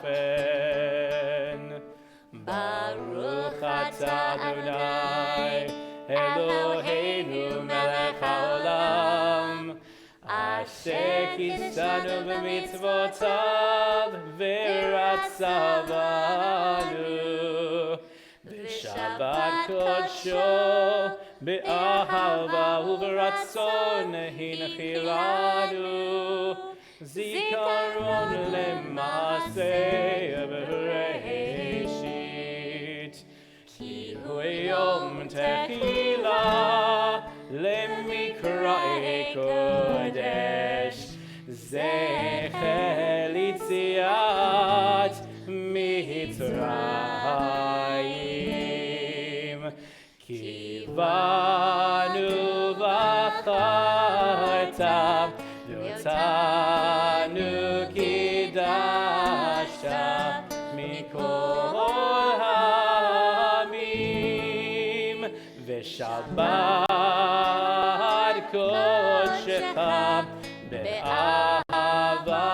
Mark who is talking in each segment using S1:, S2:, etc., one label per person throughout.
S1: Bafen. Baruch atah Adonai, Eloheinu melech haolam, asher kisanu b'mitzvotav v'ratza banu. B'Shabbat kodsho, be'ahava u'b'ratzon hinchilanu. Zikaron lema'aseh b'reishit. Ki hu yom tehila lemikra'e kodesh. Zecher litziat Mitzrayim. Kivanu v'charta Yotanu kidashta mikol ha'amim v'shabbat kodshecha be'ahava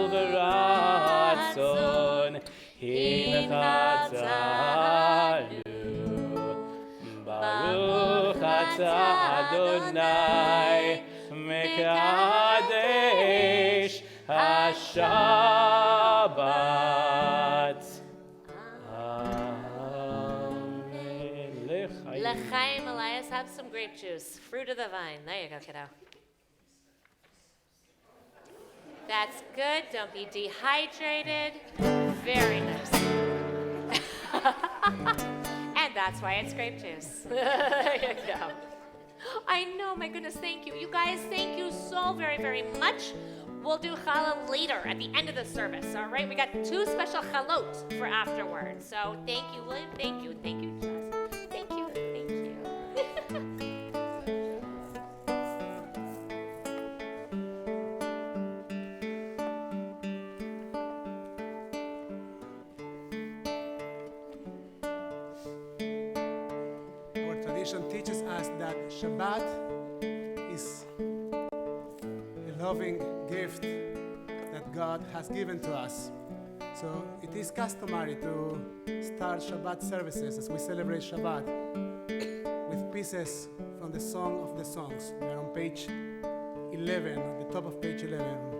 S1: u'b'ratzon hinchatanu. Baruch atah Adonai Mekadesh HaShabbat. Amen.
S2: L'chaim, Elias, have some grape juice. Fruit of the vine. There you go, kiddo. That's good. Don't be dehydrated. Very nice. And that's why it's grape juice. There you go. I know, my goodness, thank you. You guys, thank you so very, very much. We'll do challah later at the end of the service, all right? We got 2 special chalot for afterwards. So thank you, William. Thank you. Thank you, Jess. Thank you. Thank you.
S3: Our tradition teaches us that Shabbat is a loving gift that God has given to us. So it is customary to start Shabbat services as we celebrate Shabbat with pieces from the Song of the Songs. We are on page 11, at the top of page 11.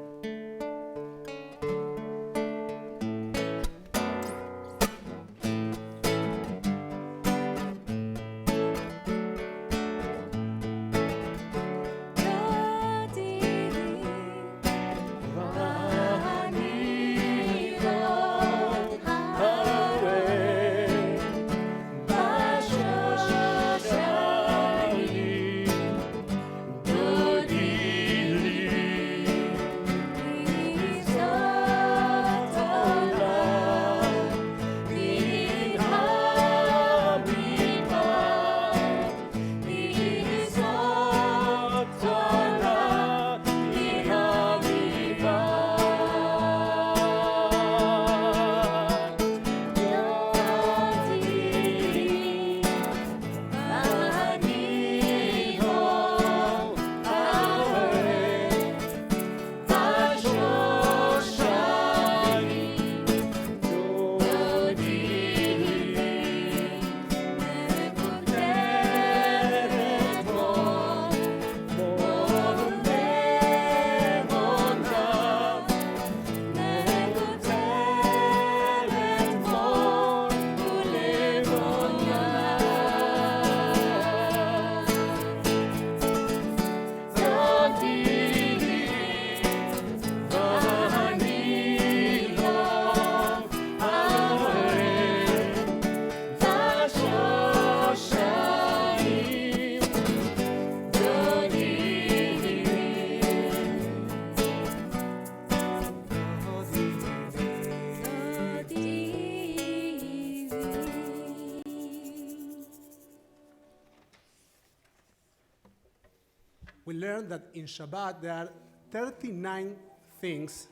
S3: We learned that in Shabbat there are 39 things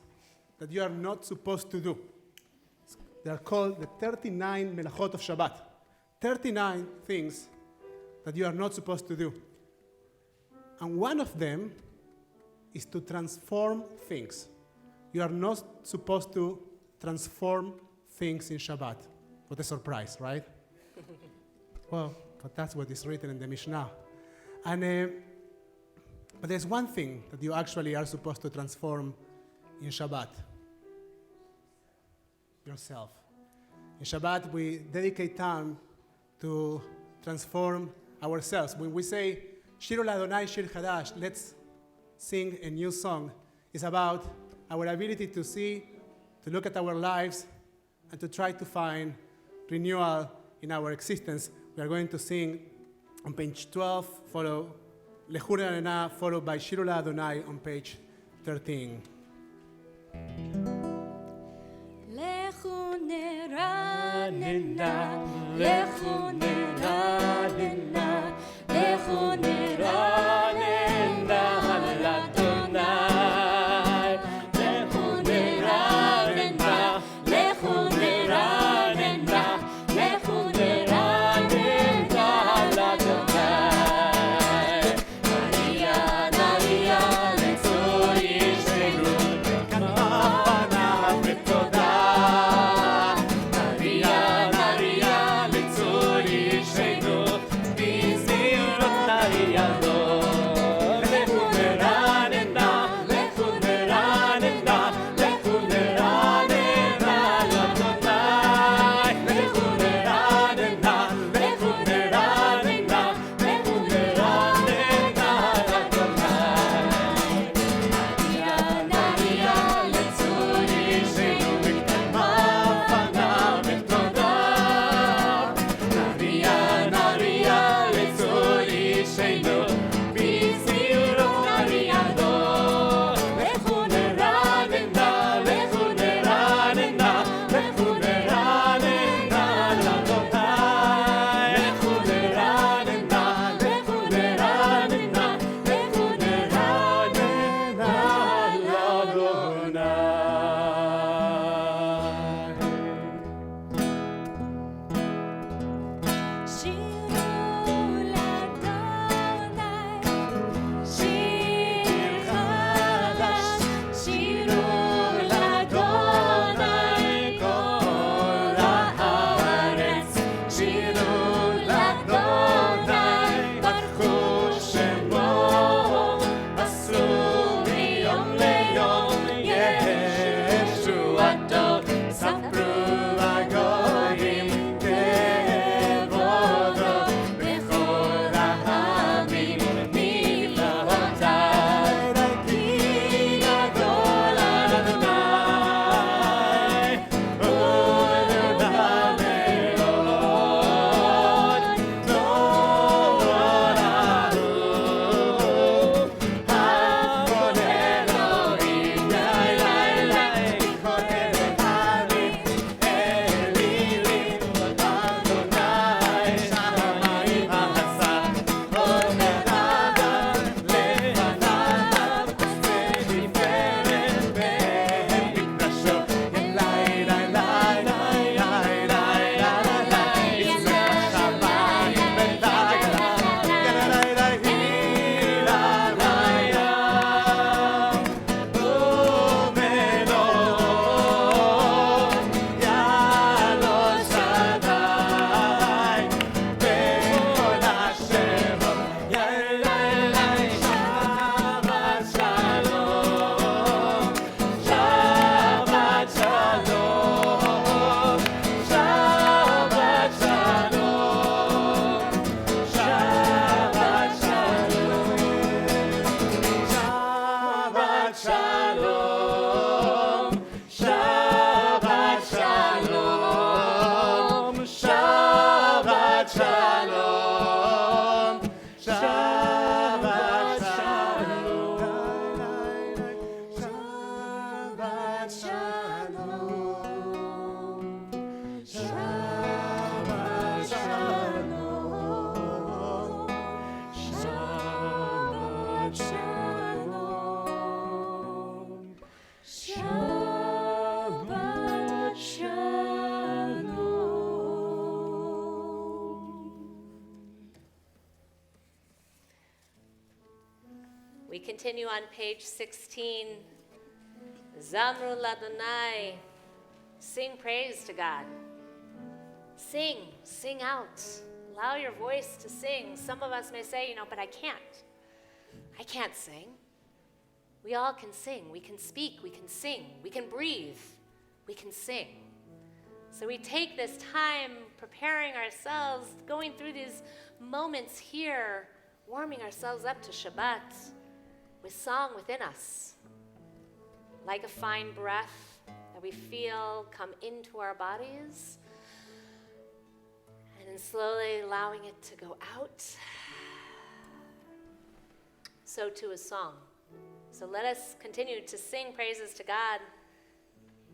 S3: that you are not supposed to do. They are called the 39 melachot of Shabbat. 39 things that you are not supposed to do. And one of them is to transform things. You are not supposed to transform things in Shabbat. What a surprise, right? Well, but that's what is written in the Mishnah. And but there's one thing that you actually are supposed to transform in Shabbat. Yourself. In Shabbat, we dedicate time to transform ourselves. When we say, Shir Adonai Shir Chadash, let's sing a new song, it's about our ability to see, to look at our lives, and to try to find renewal in our existence. We are going to sing on page 12, follow Lechur Anena, followed by Shir Adonai on page 13.
S4: Lechu neranena, lechu neranena, lechu neranena al Adonai. Lechu neranena, lechu neranena, lechu neranena al Adonai. Maria, Maria, letzor yishenu, k'mapanav v'todah.
S2: We continue on page 16. Zamru Ladonai. sing praise to God. Sing out. Allow your voice to sing. Some of us may say, but I can't. I can't sing. We all can sing. We can speak. We can sing. We can breathe. We can sing. So we take this time preparing ourselves, going through these moments here, warming ourselves up to Shabbat with song within us, like a fine breath that we feel come into our bodies, and then slowly allowing it to go out. So too a song. So let us continue to sing praises to God,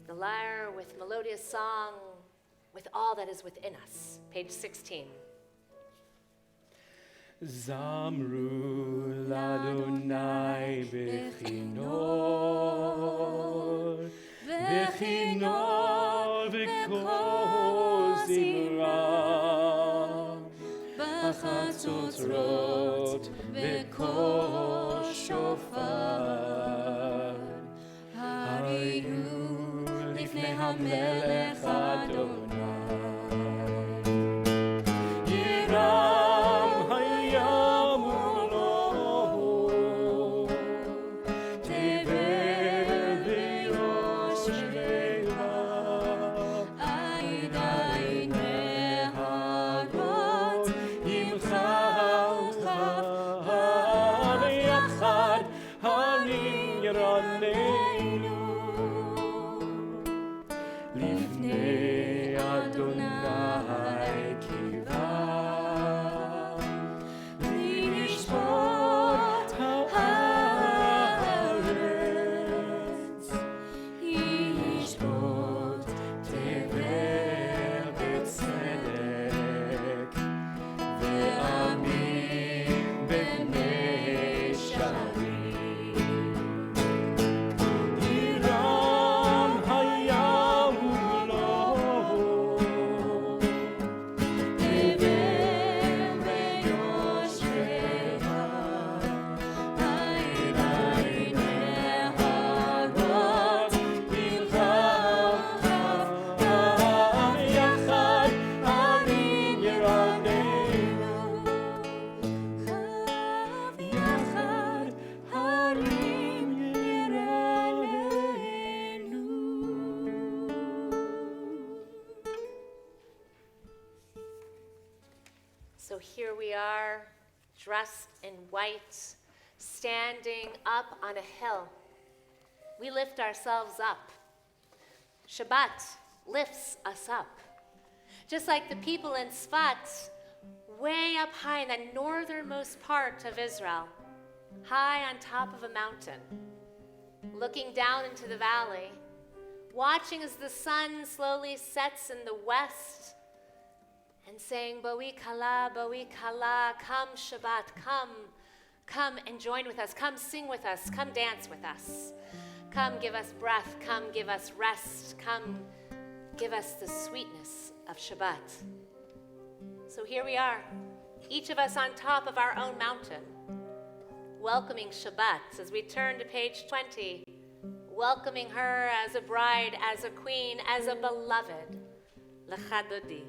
S2: the lyre with melodious song, with all that is within us. Page 16.
S1: Zamru l'Adonai bechinor, bechinor v'kol zimra, b'chatzotrot v'kol shofar, hariyu lifnei hamelech Adonai.
S2: So here we are, dressed in white, standing up on a hill. We lift ourselves up. Shabbat lifts us up. Just like the people in Tzfat, way up high in the northernmost part of Israel, high on top of a mountain, looking down into the valley, watching as the sun slowly sets in the west, and saying, Boi Kala, come Shabbat, come and join with us, come sing with us, come dance with us, come give us breath, come give us rest, come give us the sweetness of Shabbat. So here we are, each of us on top of our own mountain, welcoming Shabbat as we turn to page 20, welcoming her as a bride, as a queen, as a beloved, L'chadodi.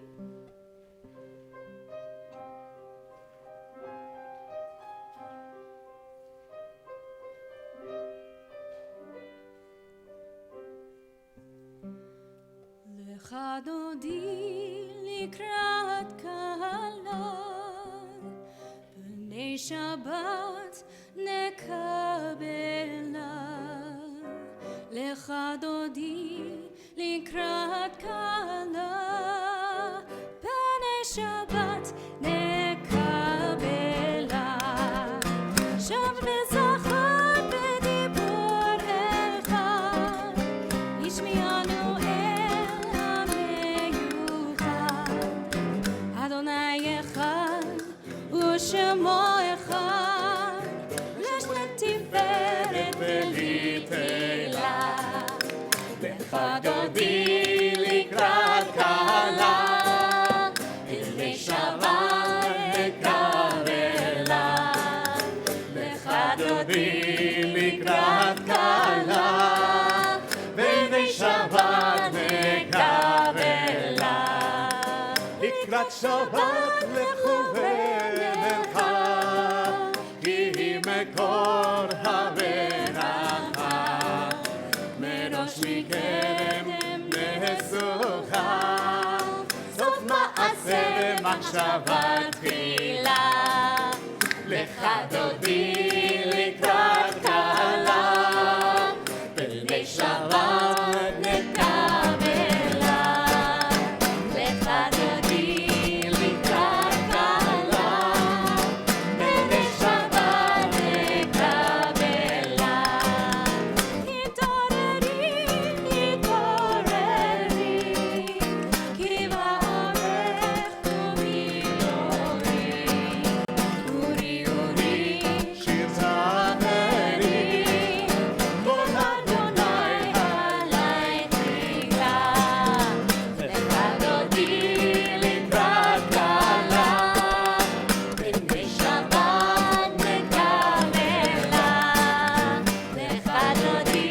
S4: חדודי לקראת קהלה, בני שבת נקבלה. לחדודי לקראת קהלה, בני שבת נקבלה. שב וזכר בדיבור אחד, ישמיענו שמו אחד, יש לתפארת ולתהילה. לחדודי לקראת
S3: שבת לכוונך, כי היא מקור הברכה, מראש מקדם נסוכה, סוף מעשה במחשבה תחילה, לך דודי לקראת קלה, פני שבת נקבלה, לך דודי לקראת קלה, פני שבת נקבלה.
S4: התעוררי, התעוררי, כי באורך קומי אורי, אורי אורי,
S3: שיר זמרי, כל אדוני
S4: עלי תהילה.
S3: לך דודי לקראת קלה, פני שבת
S4: נקבלה, לך דודי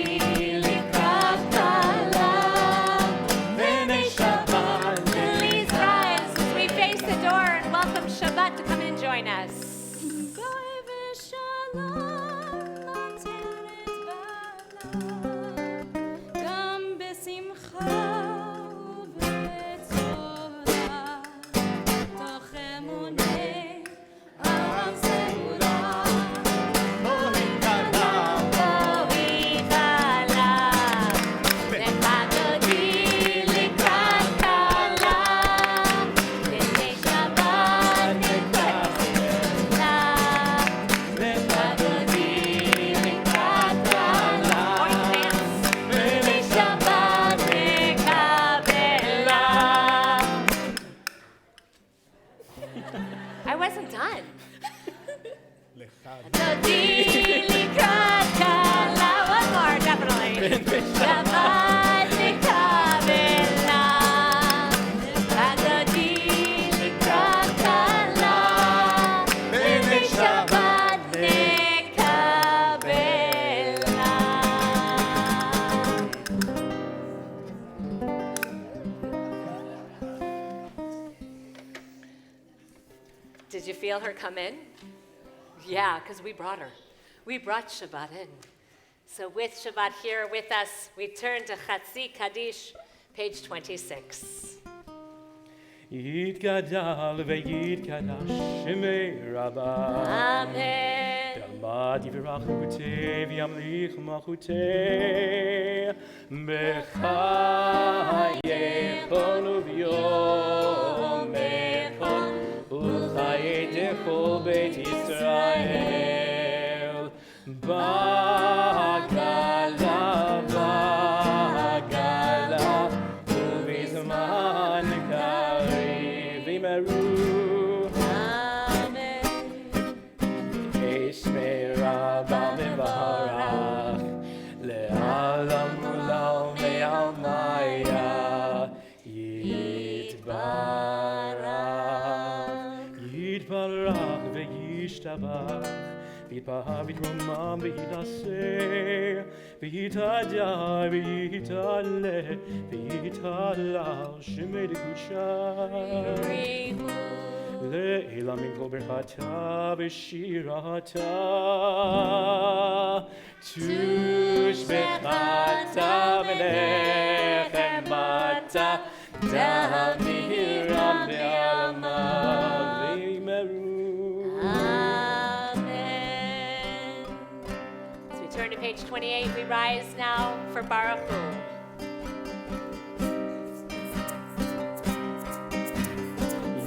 S4: לקראת קלה,
S3: פני שבת
S2: Please rise as we face the door and welcome Shabbat to come and join us.
S4: גוי ושלום נותנת בעלה, גם בשמחה ובצורה, תוך אמוני עם סגולה,
S3: בואי קלה,
S4: בואי קלה, לך דודי לקראת קלה, פני שבת נקבלה, לך דודי לקראת קלה, פני שבת נקבלה.
S2: I wasn't done.
S4: דודי לקראת קלה, one more, definitely. שבת נקבלה, לך דודי לקראת קלה, פני שבת נקבלה.
S2: Did you feel her come in? Yeah, because we brought her. We brought Shabbat in. So with Shabbat here with us, we turn to Chatzi Kaddish, page 26.
S1: יתגדל ויתקדש שמי רבה.
S2: Amen.
S1: דמד יברך מלכותי וימליך מלכותי בחייכון וביומכון ולחיי דכל בית ישראל בגלה בגלה ובזמן קריב ימרו
S2: Amen.
S1: שמי רבה מברך לעולם ולעולם ועלמיה יתברך וישתבח ויתפאר ויתרומם ויתעשה ויתהדר ויתעלה ויתהלל שמי לקודשה לעילם עם כל ברכתה ושירתה תושבחתה ונחמתה תמירם בעלמה וימרו.
S2: Amen. As we turn to page 28, we rise now for Baruch Hu.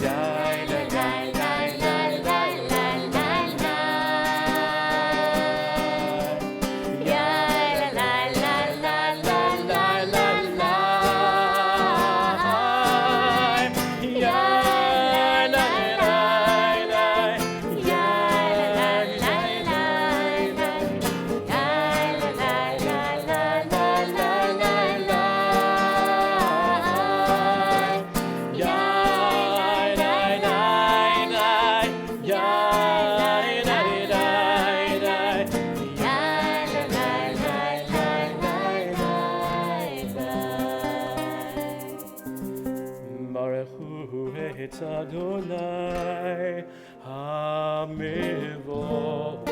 S1: Yai, la, la, la, la, la, la, la, la.
S4: Yai, la, la, la, la, la, la, la.
S1: Yai, la, la, la,
S4: Yai, la, la, la, la. Yai, la, la, la, la, la, la, la.
S5: את אדוני המבורך.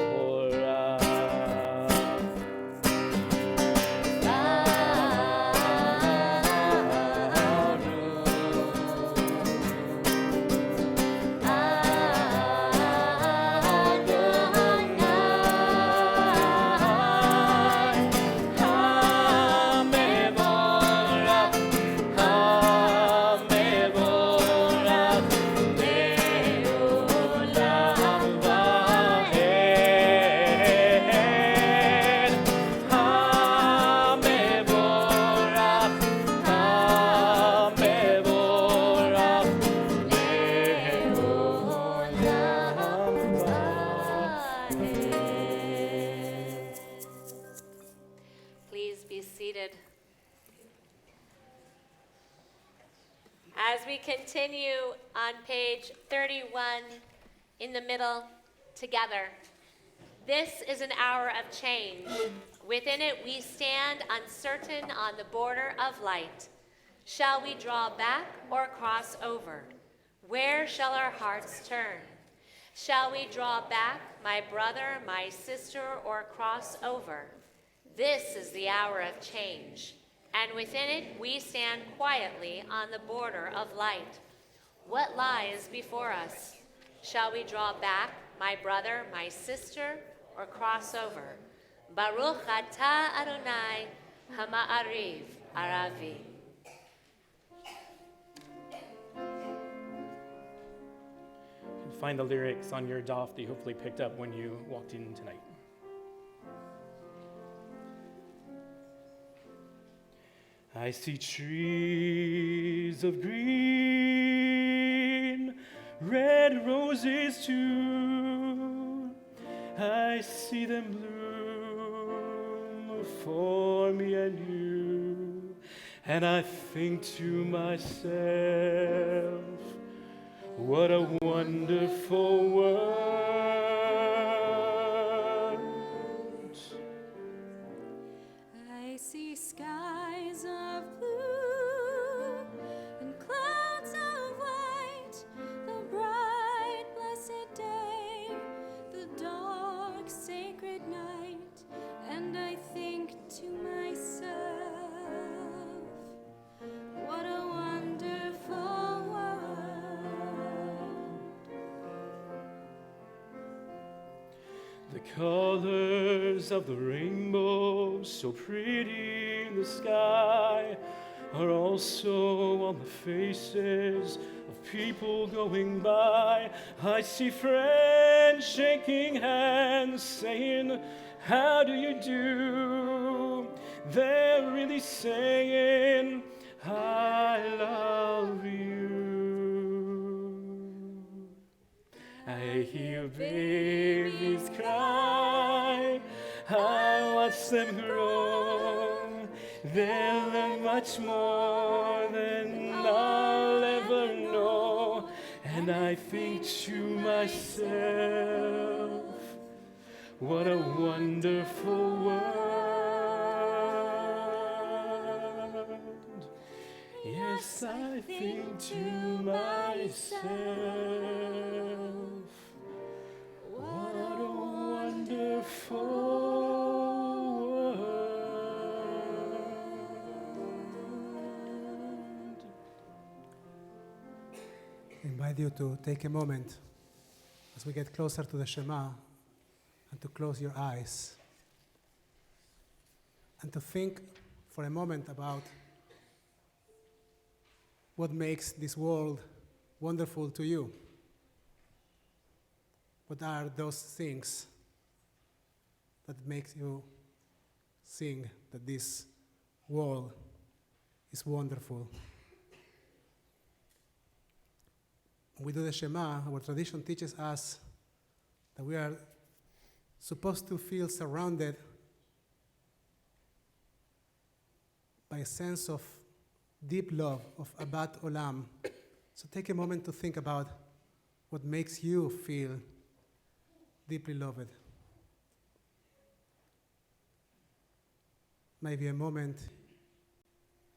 S2: Please be seated. As we continue on page 31 in the middle together, this is an hour of change. Within it we stand uncertain on the border of light. Shall we draw back or cross over? Where shall our hearts turn? Shall we draw back, my brother, my sister, or cross over? This is the hour of change, and within it we stand quietly on the border of light. What lies before us? Shall we draw back, my brother, my sister, or cross over? Baruch atah Adonai hama'ariv aravi.
S5: Find the lyrics on your daf that you hopefully picked up when you walked in tonight. I see trees of green, red roses too. I see them bloom for me and you. And I think to myself, what a wonderful world.
S4: I see skies of blue and clouds of white, the bright blessed day, the dark sacred night, and I think to myself, what a wonderful world.
S5: The colors of the rainbow, so pretty in the sky, are also on the faces of people going by. I see friends shaking hands, saying, how do you do? They're really saying, I love you. I hear babies cry, I watch them grow. They'll learn much more than I'll ever know. And I think to myself, what a wonderful world. Yes, I think to myself, what a wonderful world.
S3: I invite you to take a moment as we get closer to the Shema and to close your eyes and to think for a moment about what makes this world wonderful to you. What are those things that makes you think that this world is wonderful? When we do the Shema, our tradition teaches us that we are supposed to feel surrounded by a sense of deep love, of Abat Olam. So take a moment to think about what makes you feel deeply loved. It might be a moment,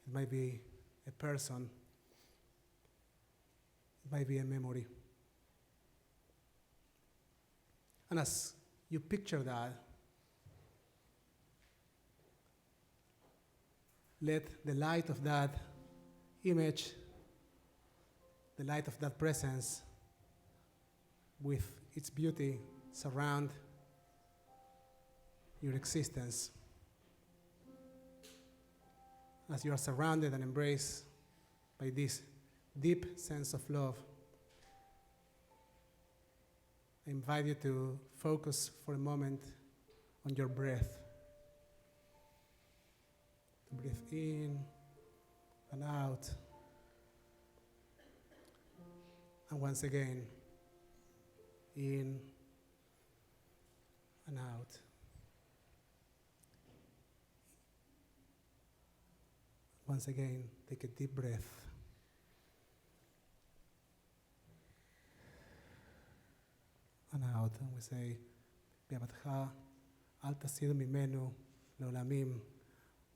S3: it might be a person, by via memory. And as you picture that, let the light of that image, the light of that presence, with its beauty, surround your existence. As you are surrounded and embraced by this deep sense of love, I invite you to focus for a moment on your breath. Breathe in and out. And once again, in and out. Once again, take a deep breath. And out, and we say, Be'avatcha, al tasiru mimenu leolamim.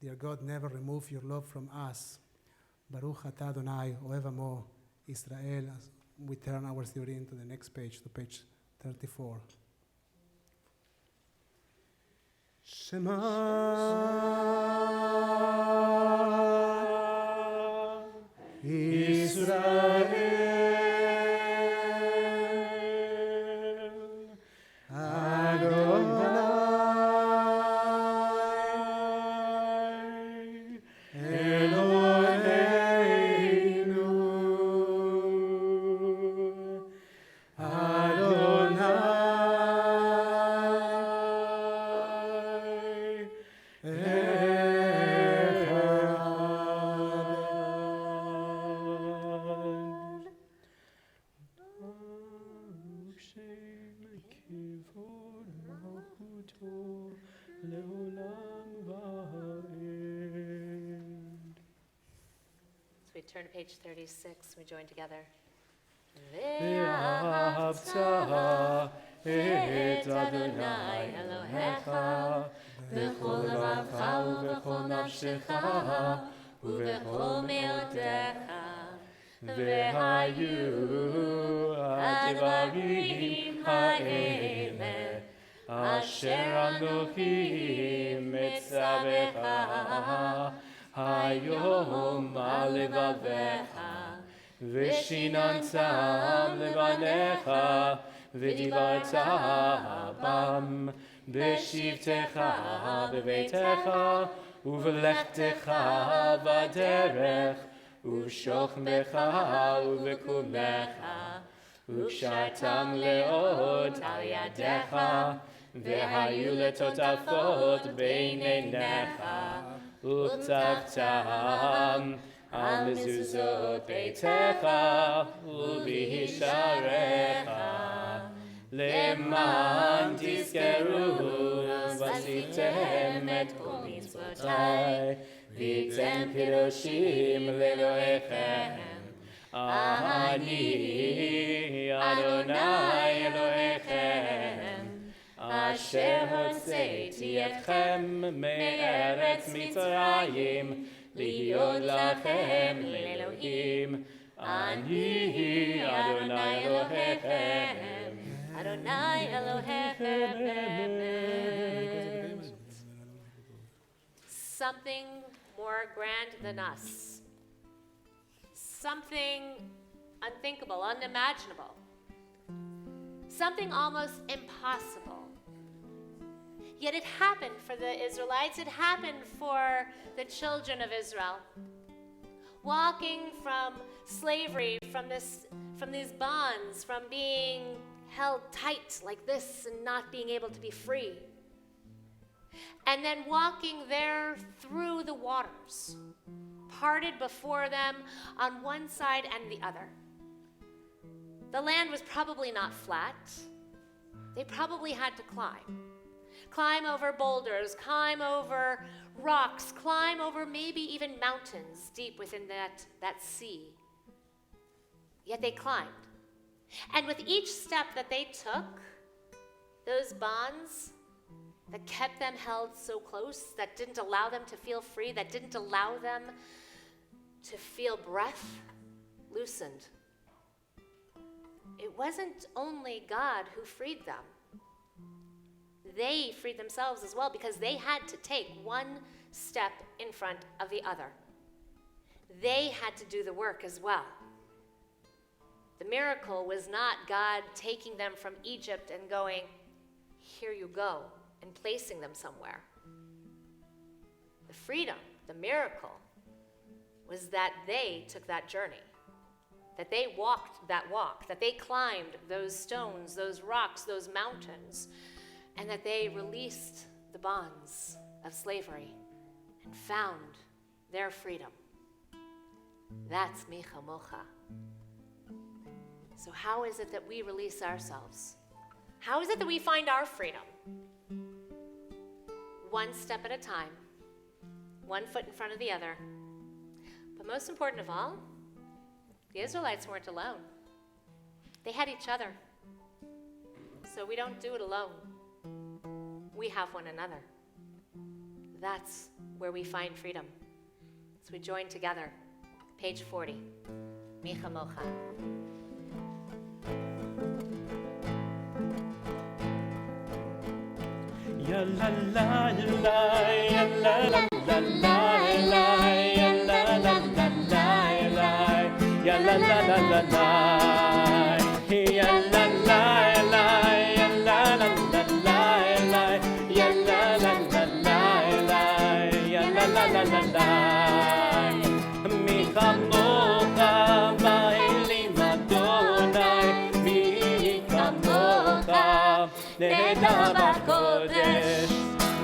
S3: Dear God, never remove your love from us. Baruch atah Adonai, ohev amo, Israel. As we turn our theory to the next page, to page 34. Shema Israel.
S2: Turn to page 36. We join together.
S4: ואהבת את אדוני אלוהיך בכל לבבך ובכל נפשך ובכל מאודך. והיו הדברים האלה אשר אנוכי מצווך היום על לבביך, ושיננתם לבניך, ודיברת בם בשבתך בביתך, ובלכתך בדרך, ובשוכבך ובקומך, וקשרתם לאות על ידיך, והיו לטוטפות בין עיניך, וכתבתם על מזוזות ביתך ובשעריך, למען תזכרו ועשיתם את כל מצוותיי, והייתם קדושים לאלוהיכם. אני אדוני אלוהיכם, אשר הוצאתי אתכם מארץ מצרים, להיות לכם לאלוהים. אני אדוני אלוהיכם, אדוני אלוהיכם.
S2: Something more grand than us. Something unthinkable, unimaginable. Something almost impossible. Yet it happened for the Israelites. It happened for the children of Israel. Walking from slavery, from these bonds, from being held tight like this and not being able to be free. And then walking there through the waters, parted before them on one side and the other. The land was probably not flat. They probably had to climb over boulders, climb over rocks, climb over maybe even mountains deep within that sea. Yet they climbed. And with each step that they took, those bonds that kept them held so close, that didn't allow them to feel free, that didn't allow them to feel breath, loosened. it wasn't only God who freed them. They freed themselves as well because they had to take one step in front of the other. They had to do the work as well. The miracle was not God taking them from Egypt and going, here you go, and placing them somewhere. The freedom, the miracle, was that they took that journey, that they walked that walk, that they climbed those stones, those rocks, those mountains, and that they released the bonds of slavery and found their freedom. That's Micha Mocha. So how is it that we release ourselves? How is it that we find our freedom? One step at a time, one foot in front of the other. But most important of all, the Israelites weren't alone. They had each other. So we don't do it alone. We have one another. That's where we find freedom. So we join together. Page 40. Micha Mocha.
S5: Ya la la la, ya la la la la, ya la la la la, ya la la la la la, ya la la la, ya la la la la, ya la la la la, ya la la la la la. Micha Mocha ba'elim Adonai, Micha Mocha nehedar b'kodesh,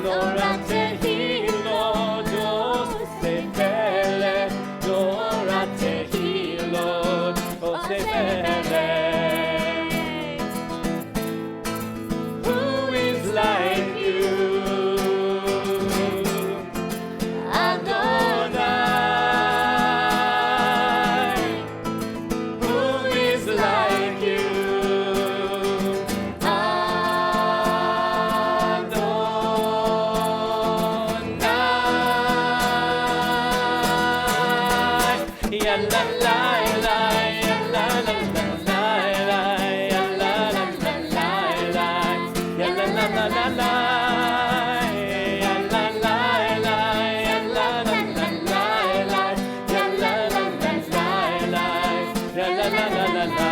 S5: Nora tehilot oseh pele, Nora tehilot oseh pele. Who is like you, Adonai? Who is like you, Ya la la la, ya la la la la, ya la la la la, ya la la la la la, ya la la la, ya la la la la, ya la la la la, ya la la la la.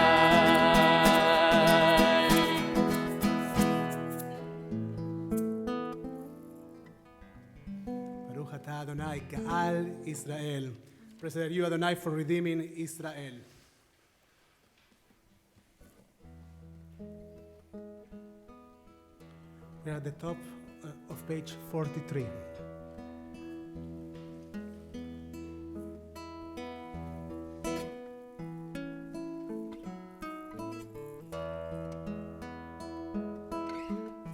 S3: Baruch atah Adonai, Ka'al Israel. Praise you, Adonai, for redeeming Israel. We are at the top of page 43.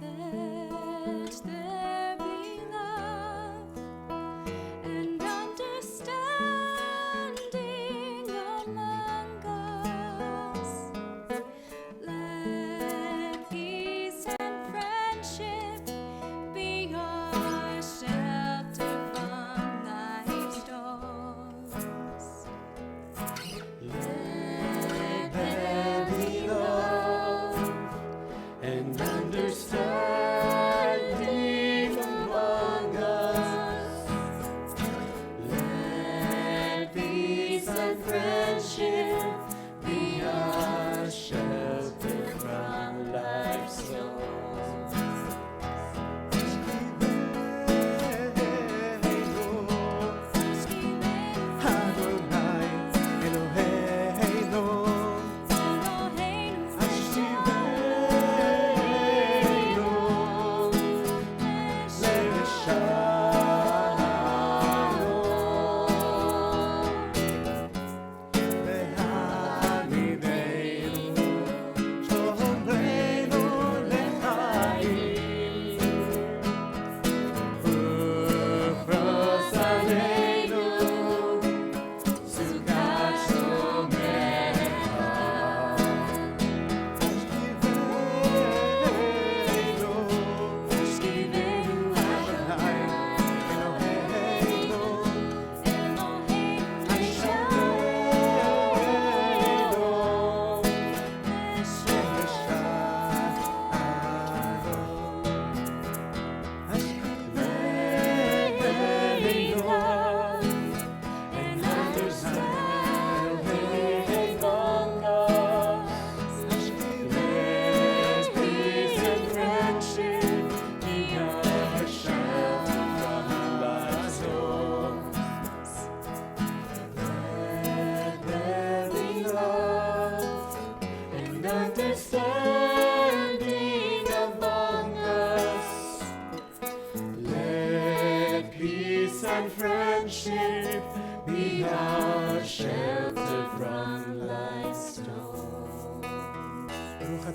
S4: Let there be love and understanding among us. Let peace and friendship be our share.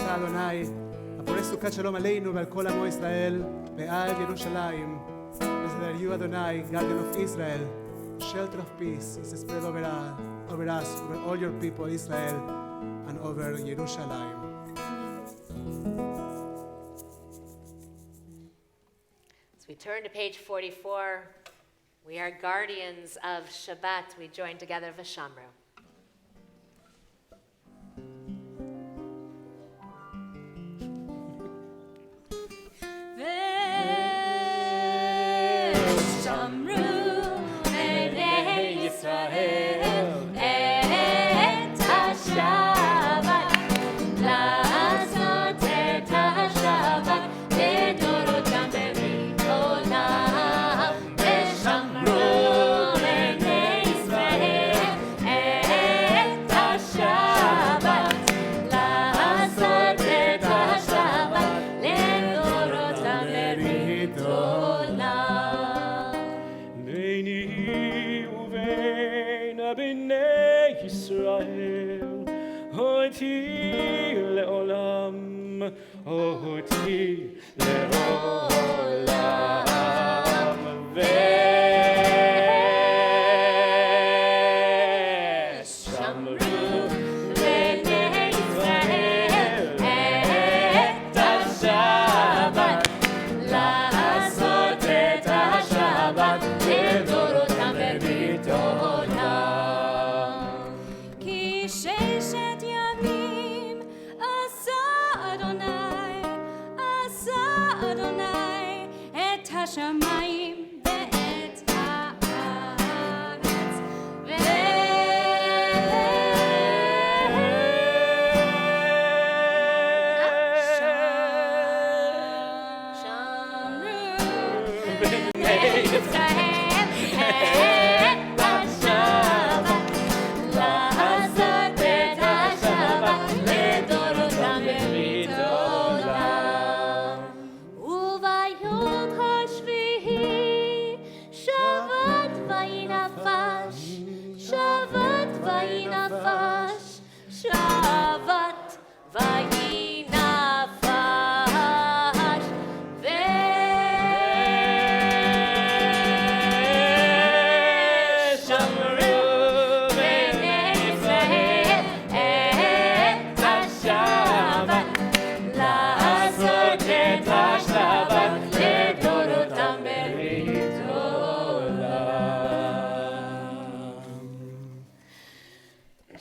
S3: אתה אדוני, הפורש סוכת שלום עלינו ועל כל עמו ישראל, ועל ירושלים. Blessed are you, Adonai, guardian of Israel, shelter of peace is spread over us, over all your people, Israel, and over Jerusalem.
S2: As we turn to page 44, we are guardians of Shabbat. We join together V'shamru.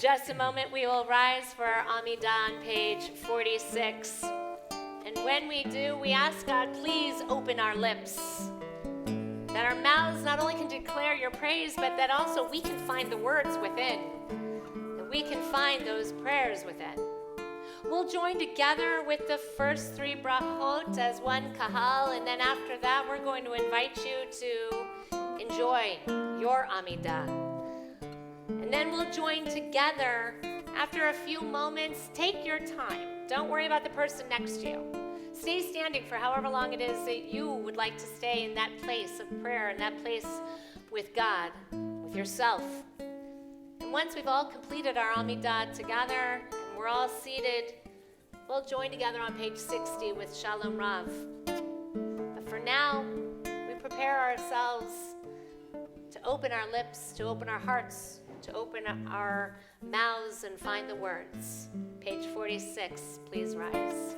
S2: Just a moment, we will rise for our Amidah on page 46. And when we do, we ask God, please open our lips. That our mouths not only can declare your praise, but that also we can find the words within. That we can find those prayers within. We'll join together with the first three brachot as one kahal, and then after that, we're going to invite you to enjoy your Amidah. And then we'll join together after a few moments. Take your time. Don't worry about the person next to you. Stay standing for however long it is that you would like to stay in that place of prayer, in that place with God, with yourself. And once we've all completed our Amidah together, and we're all seated, we'll join together on page 60 with Shalom Rav. But for now, we prepare ourselves to open our lips, to open our hearts, to open our mouths and find the words. Page 46, please rise.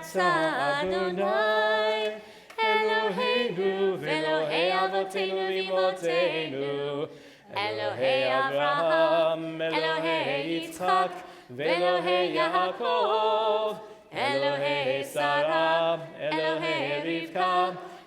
S5: ata Adonai, Eloheinu ve'Elohei avotenu v'imotenu, Elohei Avraham, Elohei Yitzchak, ve'Elohei Yaakov, Elohei Sarah, Elohei Rivka,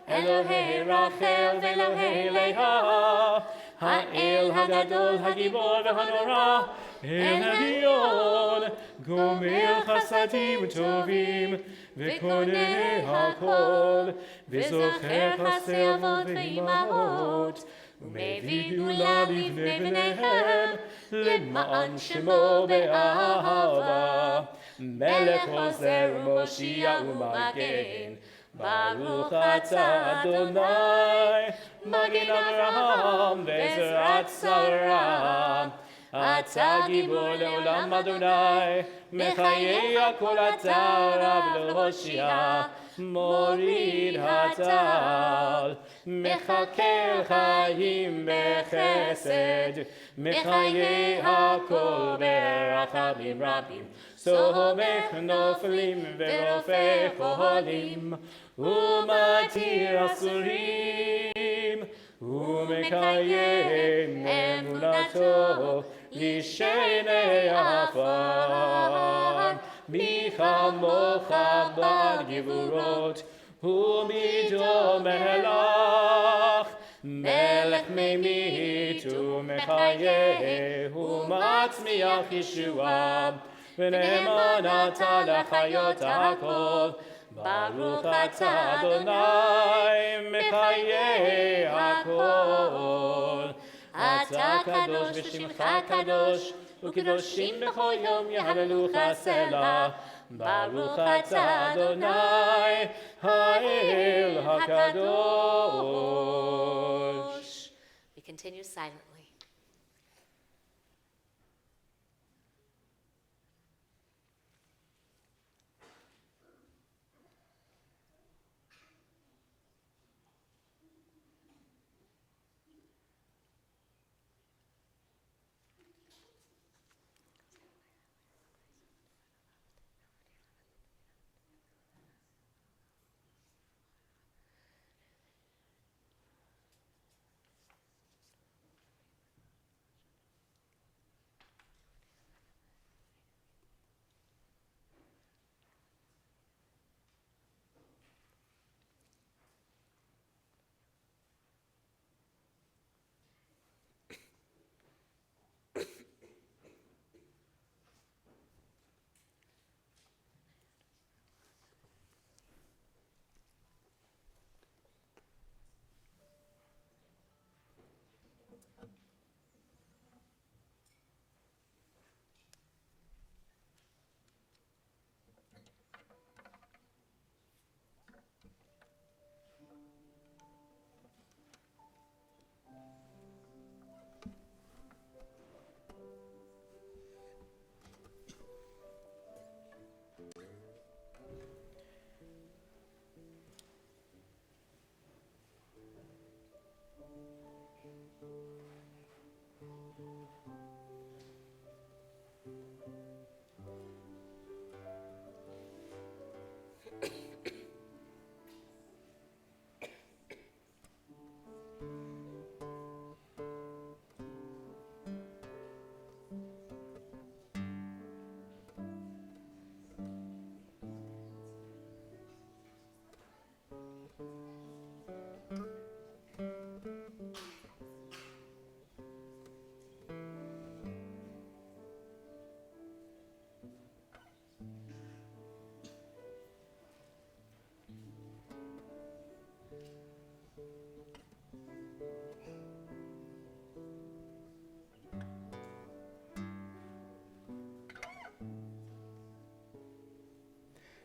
S5: Elohei Rachel, ve'Elohei Leah, Ha'el Hagadol, Hagibor ve'Hanora, El Hagyon, Gomer Chasadim Tovim, ve'Koneh HaKol, ve'Zocher Chasei Avot ve'Imahot, ומביא גאולה לבני בניהם, למען שמו באהבה. מלך עוזר ומושיע ומגן, ברוך אתה אדוני, מגן אברהם ועזרת שרה. אתה גיבור לעולם אדוני, מחיה הכל אתה רב להושיע, מוריד הטל, מחכה חיים בחסד, מחיה הכל ברחמים רבים, סומך נופלים ורופא חולים, ומתיר אסורים, ומקיים אמונתו לשני עפר. מי כמוך בעל גבורות, ומידו מלך, מלך ממית ומחיה, ומצמיח ישועה, ונאמן אתה לחיות הכל. ברוך אתה אדוני, מחיה הכל. אתה קדוש ושמך קדוש, וקדושים בכל יום יהללוך סלה. ברוך אתה אדוני, האל הקדוש.
S2: We continue silently.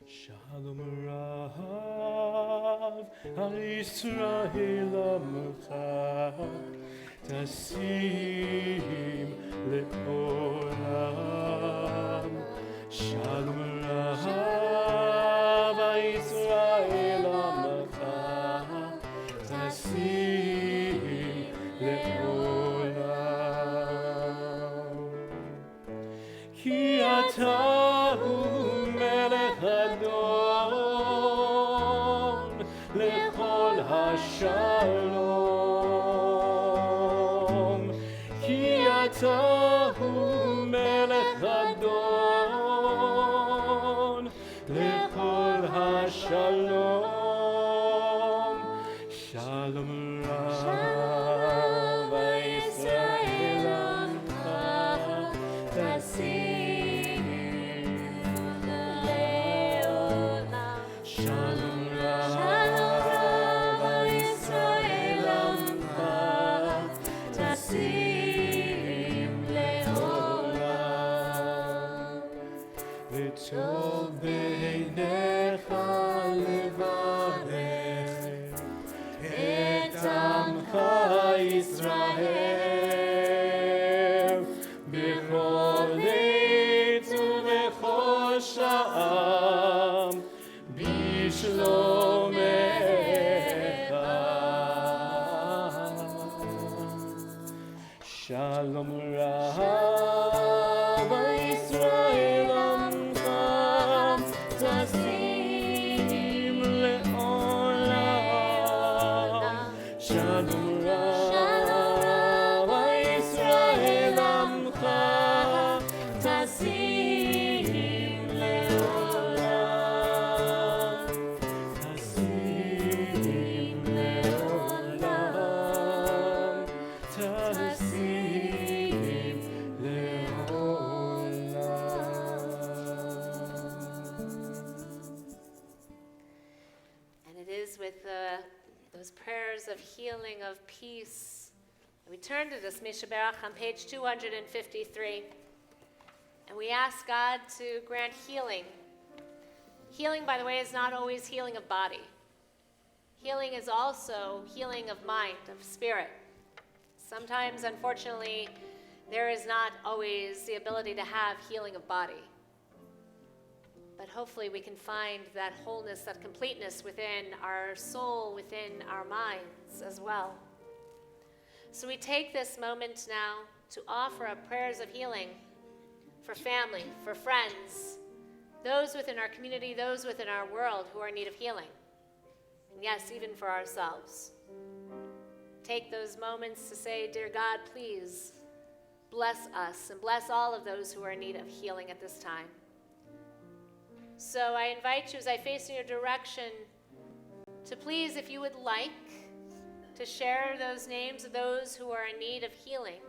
S5: Shalom Rav al Yisrael Amcha Tasim Le'olam. Shalom Rav al Yisrael Amcha Tasim Le'olam. Ki ata hu melech hador אתה הוא מלך אדון לכל השלום. שלום רב ישראל עמך תשים לעולם. שלום רב ישראל עמך תשים לעולם. וטוב בעיניך לברך את עמך ישראל בכל עת ובכל שעה בשלומך. שלום רב ישראל עמך תשים לעולם. שלום רב ישראל עמך תשים לעולם. תשים לעולם. תשים לעולם.
S2: And it is with those prayers of healing, of peace. We turn to this Mishaberach on page 253. And we ask God to grant healing. Healing, by the way, is not always healing of body. Healing is also healing of mind, of spirit. Sometimes, unfortunately, there is not always the ability to have healing of body. But hopefully we can find that wholeness, that completeness within our soul, within our minds as well. So we take this moment now to offer up prayers of healing for family, for friends, those within our community, those within our world who are in need of healing. And yes, even for ourselves. Take those moments to say, dear God, please bless us and bless all of those who are in need of healing at this time. So I invite you, as I face in your direction, to please, if you would like, to share those names of those who are in need of healing.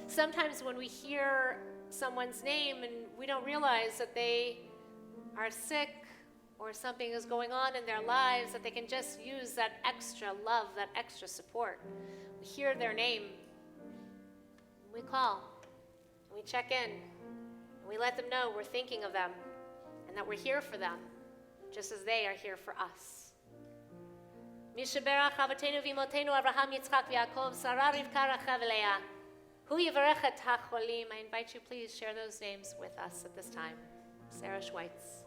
S2: Sometimes when we hear someone's name and we don't realize that they are sick or something is going on in their lives, that they can just use that extra love, that extra support. We hear their name, we call, and we check in, and we let them know we're thinking of them and that we're here for them, just as they are here for us. Mishaberach Avotenu v'Imotenu Avraham Yitzchak v'Yaakov Sarah Rivka Rachel Leah. Hu yivarech et hacholim. I invite you, please share those names with us at this time. Sarah Schweitz.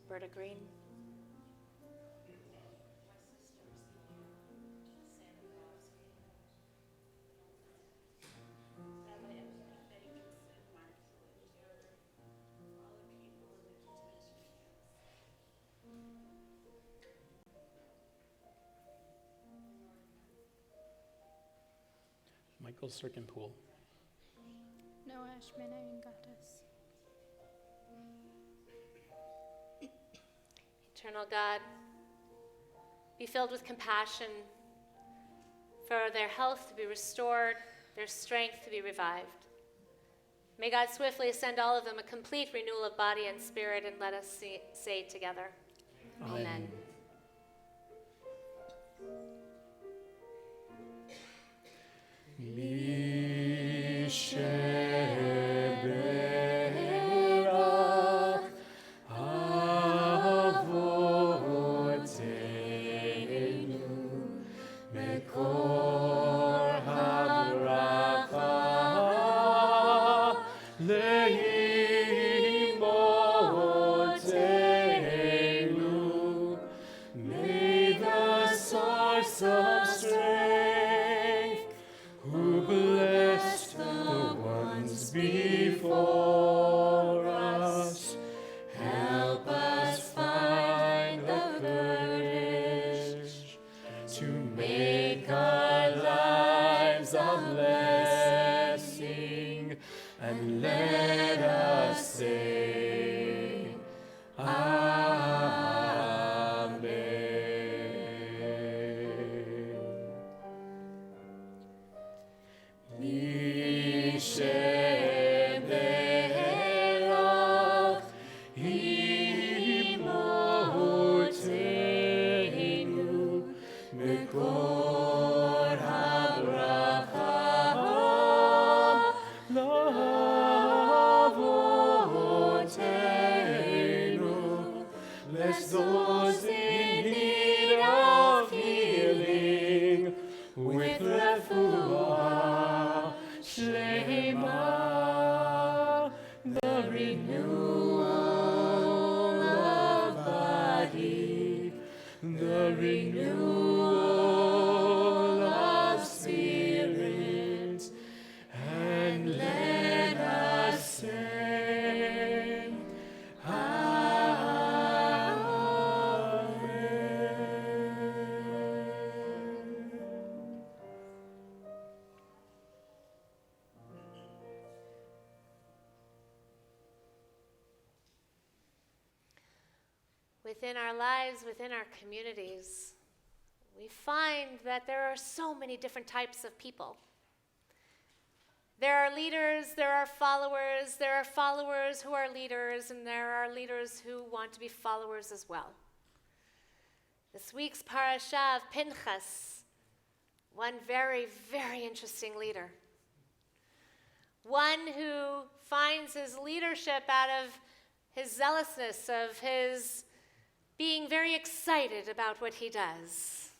S2: Berta Green.
S5: Michael Sirkenpool.
S1: Noah Shmena Gatas.
S2: Eternal God, be filled with compassion for their health to be restored, their strength to be revived. May God swiftly send all of them a complete renewal of body and spirit, and let us say together, Amen.
S5: Of strength, who blessed the ones before us, help us find the courage to make our lives a blessing, and let us say, bless those in need of healing with refuah shlema, the renewal of body, the renewal of spirit, and let us say,
S2: within our lives, within our communities, we find that there are so many different types of people. There are leaders, there are followers who are leaders, and there are leaders who want to be followers as well. This week's parasha of Pinchas, one very, very interesting leader. One who finds his leadership out of his zealousness, of his being very excited about what he does.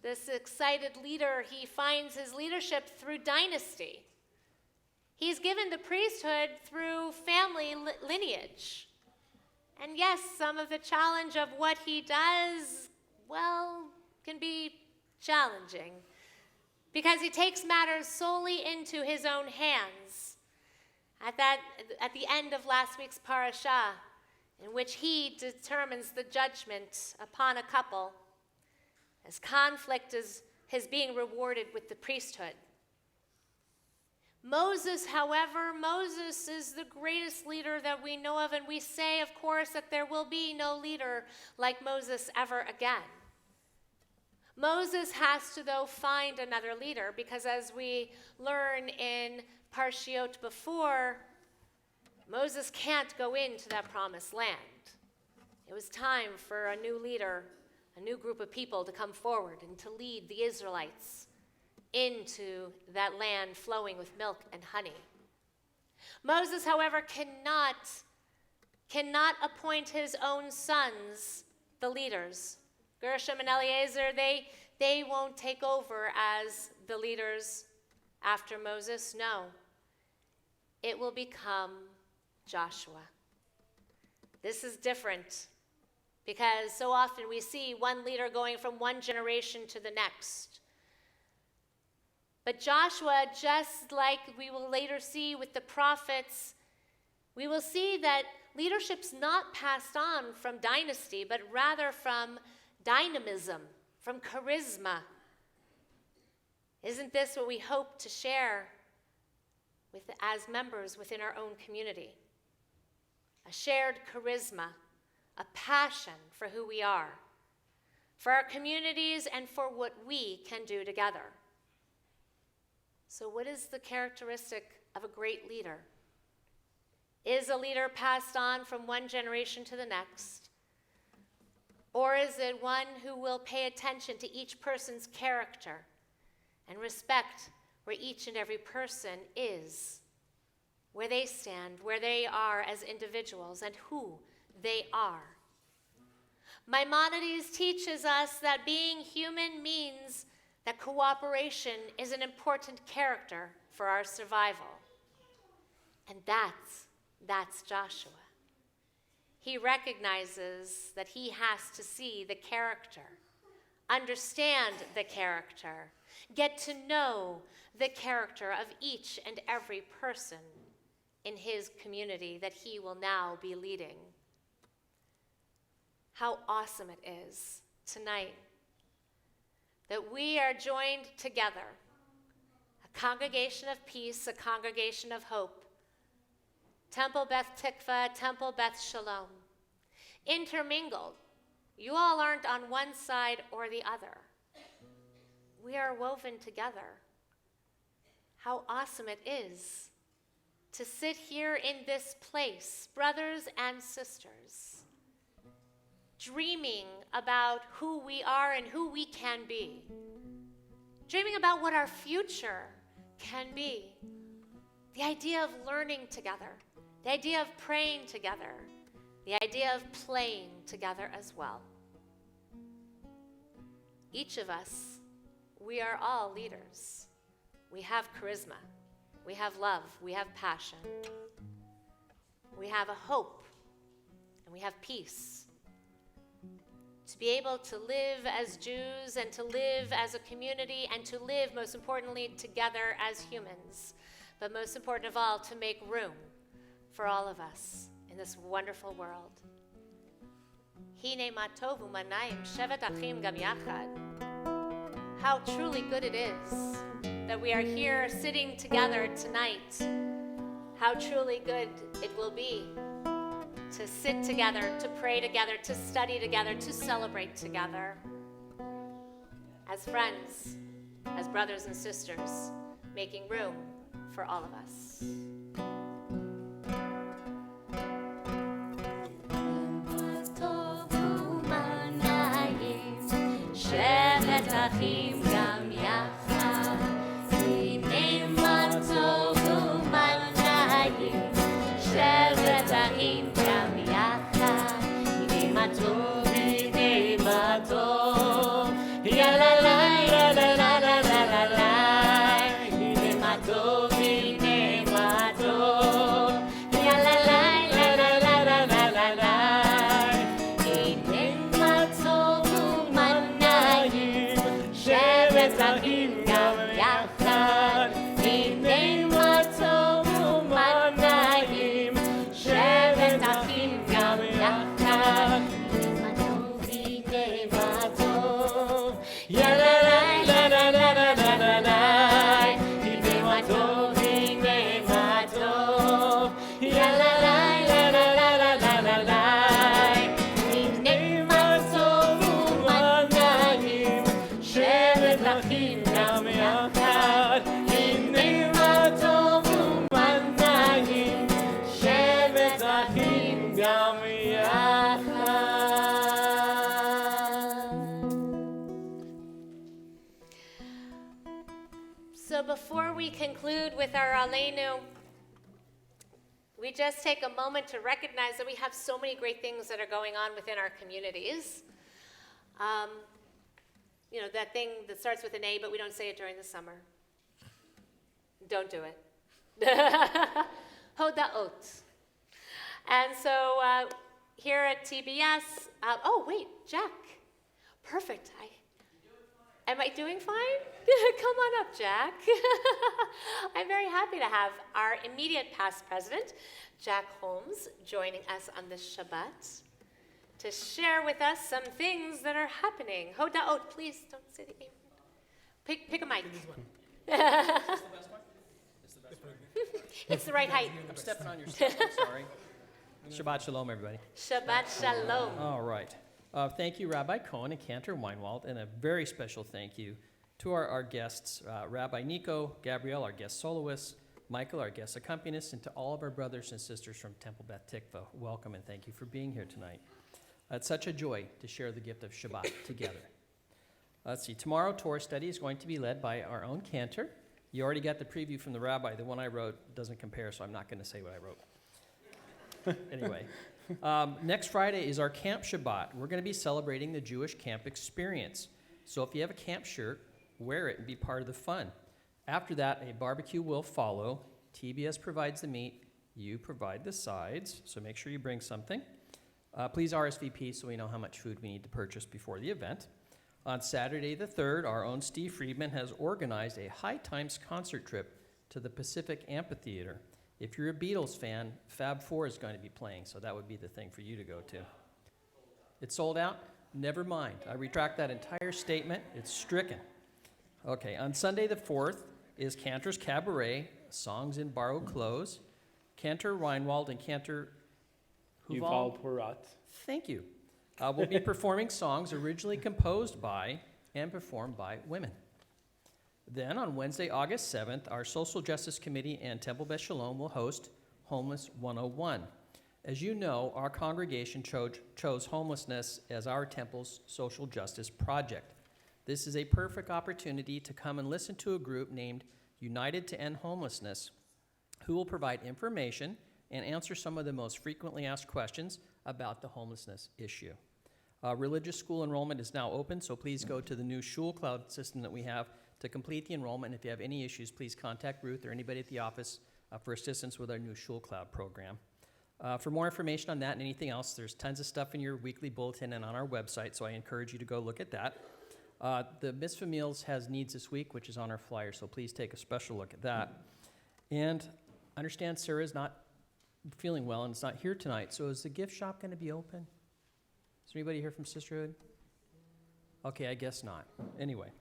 S2: This excited leader, he finds his leadership through dynasty. He's given the priesthood through family lineage. And yes, some of the challenge of what he does, well, can be challenging, because he takes matters solely into his own hands. At the end of last week's parasha, in which he determines the judgment upon a couple, as conflict is being rewarded with the priesthood. Moses, however, Moses is the greatest leader that we know of, and we say, of course, that there will be no leader like Moses ever again. Moses has to, though, find another leader, because as we learn in Parshiot before, Moses can't go into that promised land. It was time for a new leader, a new group of people to come forward and to lead the Israelites into that land flowing with milk and honey. Moses, however, cannot appoint his own sons the leaders. Gershom and Eleazar, they won't take over as the leaders after Moses. No. It will become Joshua. This is different, because so often we see one leader going from one generation to the next. But Joshua, just like we will later see with the prophets, we will see that leadership's not passed on from dynasty, but rather from dynamism, from charisma. Isn't this what we hope to share as members within our own community? A shared charisma, a passion for who we are, for our communities, and for what we can do together. So what is the characteristic of a great leader? Is a leader passed on from one generation to the next? Or is it one who will pay attention to each person's character and respect where each and every person is, where they stand, where they are as individuals, and who they are? Maimonides teaches us that being human means that cooperation is an important character for our survival. And that's Joshua. He recognizes that he has to see the character, understand the character, get to know the character of each and every person in his community that he will now be leading. How awesome it is tonight that we are joined together, a congregation of peace, a congregation of hope, Temple Beth Tikvah, Temple Beth Sholom, intermingled. You all aren't on one side or the other. We are woven together. How awesome it is to sit here in this place, brothers and sisters, dreaming about who we are and who we can be, dreaming about what our future can be, the idea of learning together, the idea of praying together, the idea of playing together as well. Each of us, we are all leaders. We have charisma, we have love, we have passion, we have a hope, and we have peace. To be able to live as Jews and to live as a community and to live, most importantly, together as humans. But most important of all, to make room for all of us in this wonderful world. Hine ma tovu manayim shevet achim gam yachad. How truly good it is that we are here sitting together tonight. How truly good it will be to sit together, to pray together, to study together, to celebrate together. As friends, as brothers and sisters, making room for all of us.
S4: שבת אחים גם יחד, הנה מה טוב ומנעים. שבת אחים גם יחד, הנה מה טוב, הנה מה טוב. יאללה לי, יאללה לה לה לה לה לה. הנה מה טוב, הנה מה טוב. יאללה לי, יאללה לה לה לה לה לה. הנה מה טוב שבת אחים גם יחד, הנה מה טוב ומנעים. שבת אחים גם יחד, הנה מה טוב, הנה מה טוב. יאללה לי, לה לה לה לה לה לה לה. הנה מה טוב, הנה מה טוב. יאללה לי, לה לה לה לה לה לה לה. הנה מה טוב ומנעים. שבת אחים גם יחד, הנה מה טוב ומנעים. שבת אחים גם יחד.
S2: So before we conclude with our Aleinu, we just take a moment to recognize that we have so many great things that are going on within our communities. You know, that thing that starts with an A, but we don't say it during the summer. Don't do it. Hodaot. And so here at TBS, oh, wait, Jack. Perfect. Am I doing fine? Come on up, Jack. I'm very happy to have our immediate past president, Jack Holmes, joining us on this Shabbat to share with us some things that are happening. Hodaot, please don't say the A word. Pick a mic.
S5: It's the best one?
S2: It's the right height.
S5: I'm stepping on your stuff, I'm sorry. Shabbat Shalom, everybody.
S2: Shabbat Shalom.
S5: All right. Thank you, Rabbi Cohen and Cantor Weinwald, and a very special thank you to our guests, Rabbi Nico, Gabrielle, our guest soloists, Michael, our guest accompanist, and to all of our brothers and sisters from Temple Beth Tikvah. Welcome and thank you for being here tonight. It's such a joy to share the gift of Shabbat together. Let's see. Tomorrow, Torah study is going to be led by our own Cantor. You already got the preview from the rabbi. The one I wrote doesn't compare, so I'm not going to say what I wrote. Anyway, next Friday is our Camp Shabbat. We're going to be celebrating the Jewish camp experience. So if you have a camp shirt, wear it and be part of the fun. After that, a barbecue will follow. TBS provides the meat. You provide the sides, so make sure you bring something. Please RSVP so we know how much food we need to purchase before the event. On Saturday the 3rd, our own Steve Friedman has organized a High Times concert trip to the Pacific Amphitheater. If you're a Beatles fan, Fab 4 is going to be playing, so that would be the thing for you to go to. It's sold out? Never mind. I retract that entire statement. It's stricken. Okay, on Sunday the 4th is Cantor's Cabaret, Songs in Borrowed Clothes. Cantor Reinwald and Cantor
S6: Yuval Porat.
S5: Thank you. We'll be performing songs originally composed by and performed by women. Then on Wednesday, August 7th, our Social Justice Committee and Temple Beth Shalom will host Homeless 101. As you know, our congregation chose homelessness as our temple's social justice project. This is a perfect opportunity to come and listen to a group named United to End Homelessness, who will provide information and answer some of the most frequently asked questions about the homelessness issue. Religious school enrollment is now open, so please go to the new Shul Cloud system that we have to complete the enrollment. If you have any issues, please contact Ruth or anybody at the office for assistance with our new Shul Cloud program. For more information on that and anything else, there's tons of stuff in your weekly bulletin and on our website, so I encourage you to go look at that. The Mitzvah Meals has needs this week, which is on our flyer, so please take a special look at that. And understand Sarah is not feeling well and it's not here tonight, so is the gift shop going to be open? Is there anybody here from Sisterhood? Okay, I guess not. Anyway.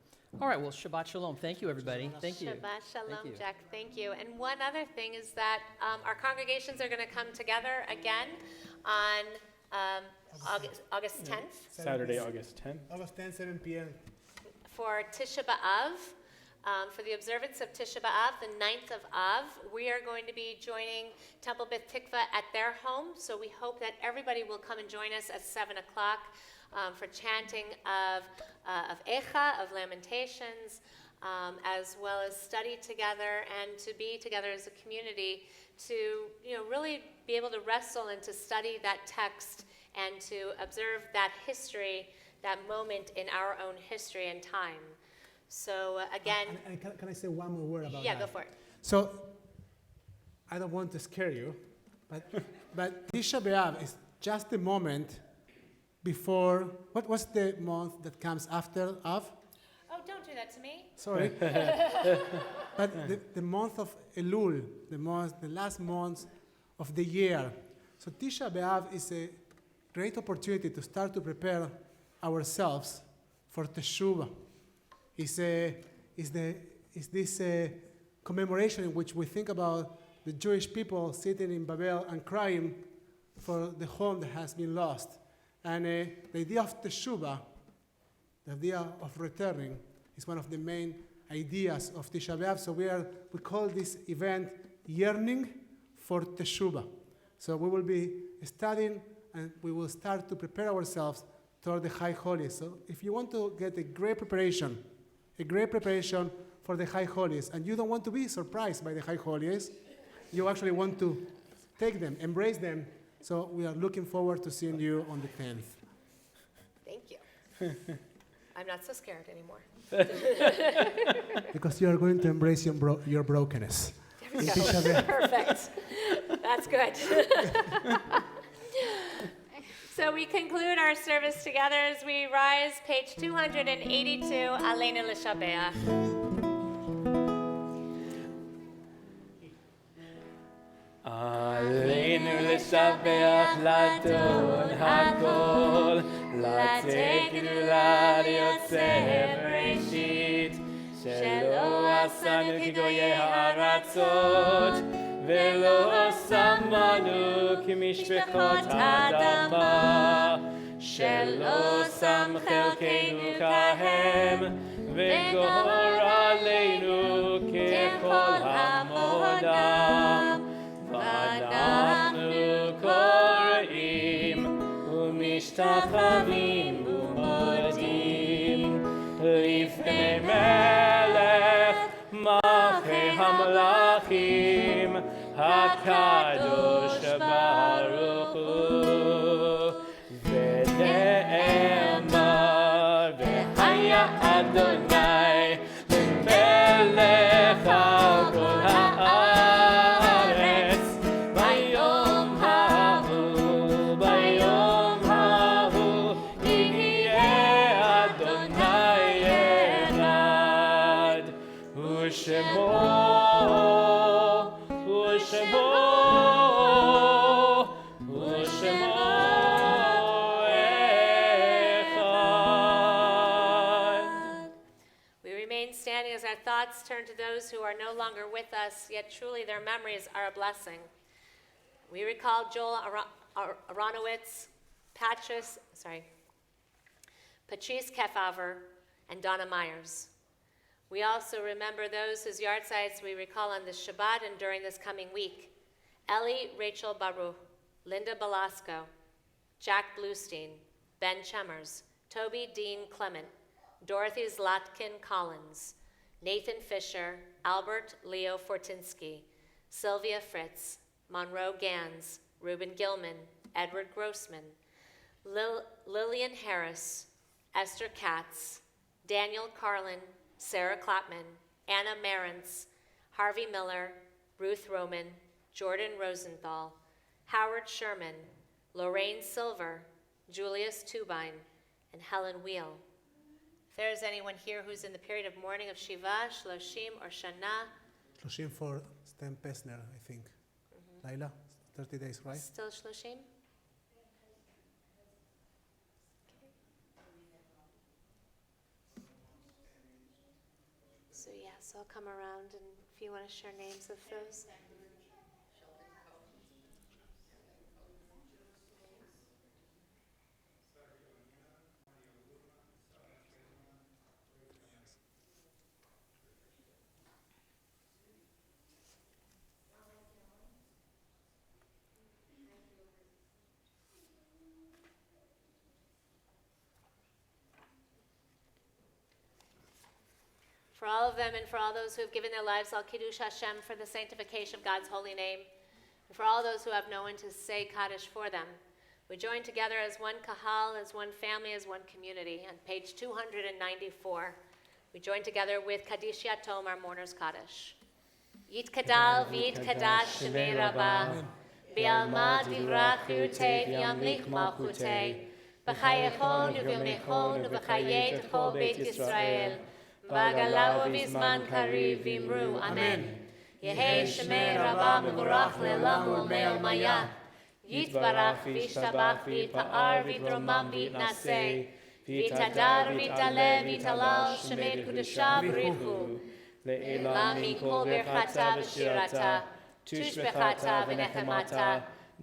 S5: All right, well, Shabbat Shalom. Thank you, everybody. Thank you.
S2: Shabbat Shalom,
S5: Thank you.
S2: Jack. Thank you. And one other thing is that our congregations are going to come together again on August 10th
S6: Saturday, August 10th.
S3: August 10, 7 p.m.
S2: for Tisha B'Av. For the observance of Tisha B'Av, the 9th of Av, we are going to be joining Temple Beth Tikvah at their home. So we hope that everybody will come and join us at 7 o'clock for chanting of Echa, of Lamentations, as well as study together and to be together as a community to really be able to wrestle and to study that text and to observe that history, that moment in our own history and time. So again,
S3: And can I say one more word about that?
S2: yeah, go for it.
S3: So, I don't want to scare you, but Tisha B'Av is just the moment before, what's the month that comes after Av?
S2: Oh, don't do that to me.
S3: Sorry. But the month of Elul, the last month of the year. So Tisha B'Av is a great opportunity to start to prepare ourselves for Teshuvah. Is this commemoration in which we think about the Jewish people sitting in Babel and crying for the home that has been lost. And the idea of Teshuvah, the idea of returning, is one of the main ideas of Tisha B'Av. So we call this event Yearning for Teshuvah. So we will be studying and we will start to prepare ourselves toward the High Holies. So if you want to get a great preparation for the High Holies, and you don't want to be surprised by the High Holies, you actually want to take them, embrace them. So we are looking forward to seeing you on the 10th.
S2: Thank you. I'm not so scared anymore.
S3: Because you are going to embrace your brokenness.
S2: There we go. Perfect. That's good. So we conclude our service together as we rise, page 282, Aleinu L'Shabeach.
S6: Aleinu l'shabeach ladon hakol, לתת גדולה ליוצר בראשית, שלא עשנו כגויי הארצות, ולא שמענו כמשפחות האדמה, שלא שם חלקנו כהם, וגורלנו ככל המודם. ואנחנו קוראים ומשתחווים ומודים לפני מלך מלכי המלכים, הקדוש ברוך הוא. ונאמר והיה אדוני למלך על כל הארץ, ביום ההוא יהיה אדוני אחד, ושמו
S2: Thoughts turn to those who are no longer with us, yet truly their memories are a blessing. We recall Joel Aronowitz, Patrice Kefauver, and Donna Myers. We also remember those whose yahrzeits we recall on this Shabbat and during this coming week. Ellie Rachel Baruch, Linda Belasco, Jack Bluestein, Ben Chemers, Toby Dean Clement, Dorothy Zlatkin Collins, Nathan Fisher, Albert Leo Fortinsky, Sylvia Fritz, Monroe Gans, Reuben Gilman, Edward Grossman, Lillian Harris, Esther Katz, Daniel Carlin, Sarah Clapman, Anna Marantz, Harvey Miller, Ruth Roman, Jordan Rosenthal, Howard Sherman, Lorraine Silver, Julius Tubine, and Helen Wheel. If there is anyone here who's in the period of mourning of Shiva, Shloshim, or Shana.
S3: Shloshim for Stem Pesner, I think. Laila, 30 days, right?
S2: Still Shloshim? So yes, I'll come around, and if you want to share names of those. For all of them and for all those who have given their lives al Kiddush Hashem for the sanctification of God's holy name, and for all those who have no one to say Kaddish for them, we join together as one kahal, as one family, as one community. On page 294, we join together with Kaddish Yatom, our mourner's Kaddish. Yit Kadal v'yit Kadash Shemei Rabbah, B'alma divrach yurtei v'yamlich malchutei, B'chayechon u'v'yomechon u'v'chayet chol Beit Yisrael, V'agalau v'zman kariv v'imru, Amen. Yehei Shemei Rabbah mevorach le'olam u'me'ol maya, Yitbarach v'yishtabach v'yitpa'ar v'yitromam v'yitnaseh, v'yitadar v'yitaleh v'yitalal Shemei Kudushav v'richu, Le'elam mikol berchata v'shirata, tushbechata v'nechemata,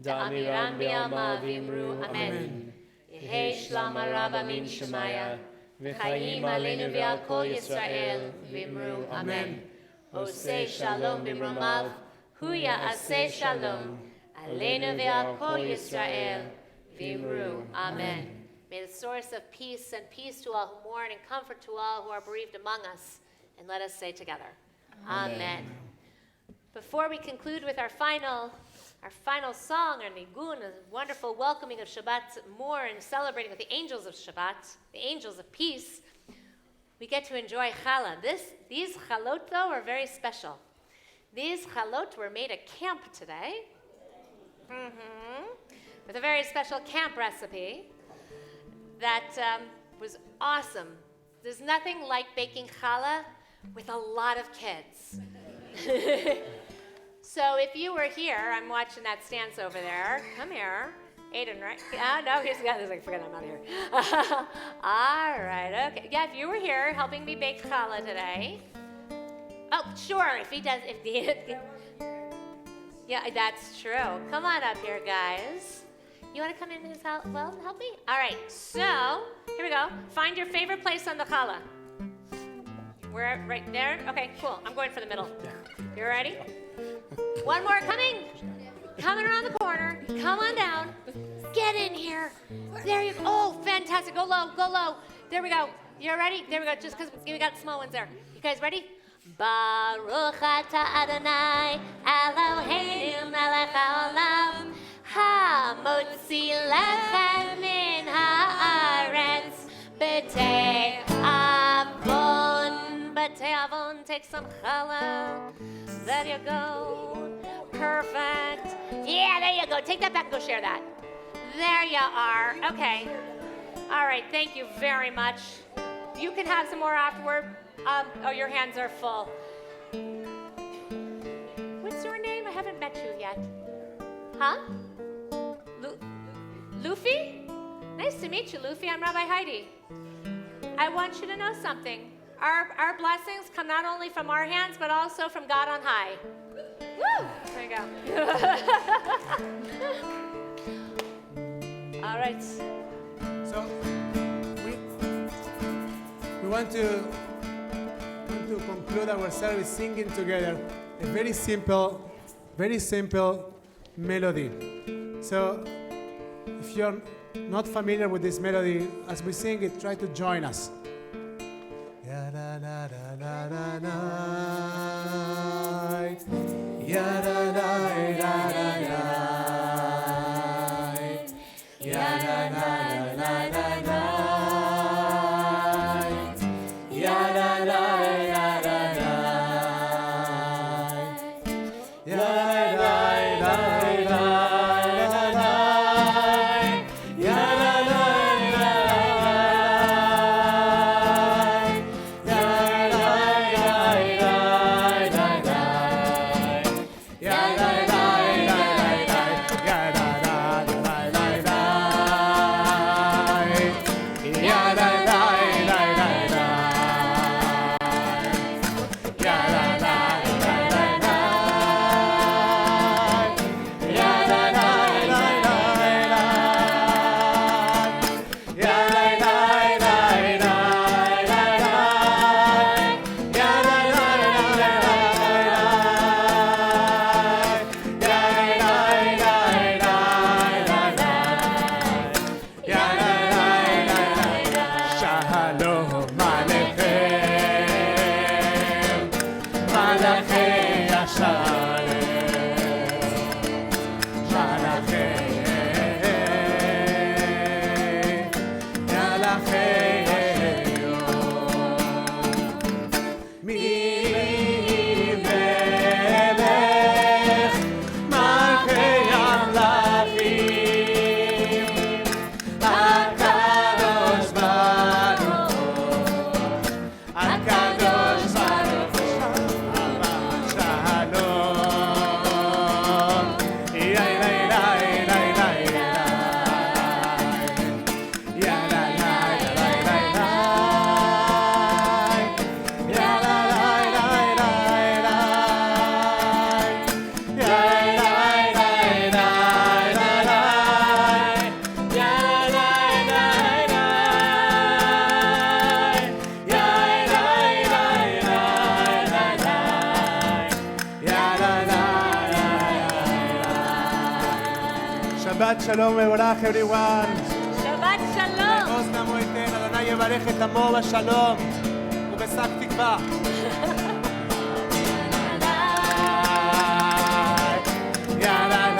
S2: da'amiran b'yalma v'imru, Amen. Yehei shlam harabah min Shemaya, v'chayim aleinu v'al kol Yisrael, v'imru, Amen. Oseh shalom b'mromav, hu ya'aseh shalom, aleinu v'al kol Yisrael, v'imru, Amen. May the source of peace and peace to all who mourn and comfort to all who are bereaved among us. And let us say together, Amen. Before we conclude with our final song, our nigun, a wonderful welcoming of Shabbat more and celebrating with the angels of Shabbat, the angels of peace, we get to enjoy challah. These chalot, though, are very special. These chalot were made at camp today, with a very special camp recipe that was awesome. There's nothing like baking challah with a lot of kids. So if you were here, I'm watching that stance over there. Come here. Aiden, right? No, he's like, forget I'm not here. All right, okay. Yeah, if you were here helping me bake challah today. Oh, sure, if he does, Yeah, that's true. Come on up here, guys. You want to come in and help me? All right, so here we go. Find your favorite place on the challah. We're right there? Okay, cool. I'm going for the middle. You ready? One more coming. Coming around the corner. Come on down. Get in here. There you go. Oh, fantastic. Go low, go low. There we go. You're ready? There we go. Just because we got small ones there. You guys ready? Baruch atah Adonai Eloheinu melech haolam hamotzi lechem min haaretz b'tei avon. B'tei avon. Take some challah. There you go. Perfect. Yeah, there you go. Take that back and go share that. There you are. Okay. All right. Thank you very much. You can have some more afterward. Oh, your hands are full. What's your name? I haven't met you yet. Huh? Luffy? Nice to meet you, Luffy. I'm Rabbi Heidi. I want you to know something. Our blessings come not only from our hands, but also from God on high. Woo! There you go. All right.
S3: So we want to conclude our service singing together a very simple melody. So if you're not familiar with this melody, as we sing it, try to join us. Ya da da da da da da, ya da da da da da, ya da da da da da, ya da da da da da, ya da da da da. Shabbat Shalom mevorach everyone.
S2: Shabbat Shalom.
S3: עוז נמו ייתן, אדוני יברך את עמו בשלום ובשק תקווה. Ya la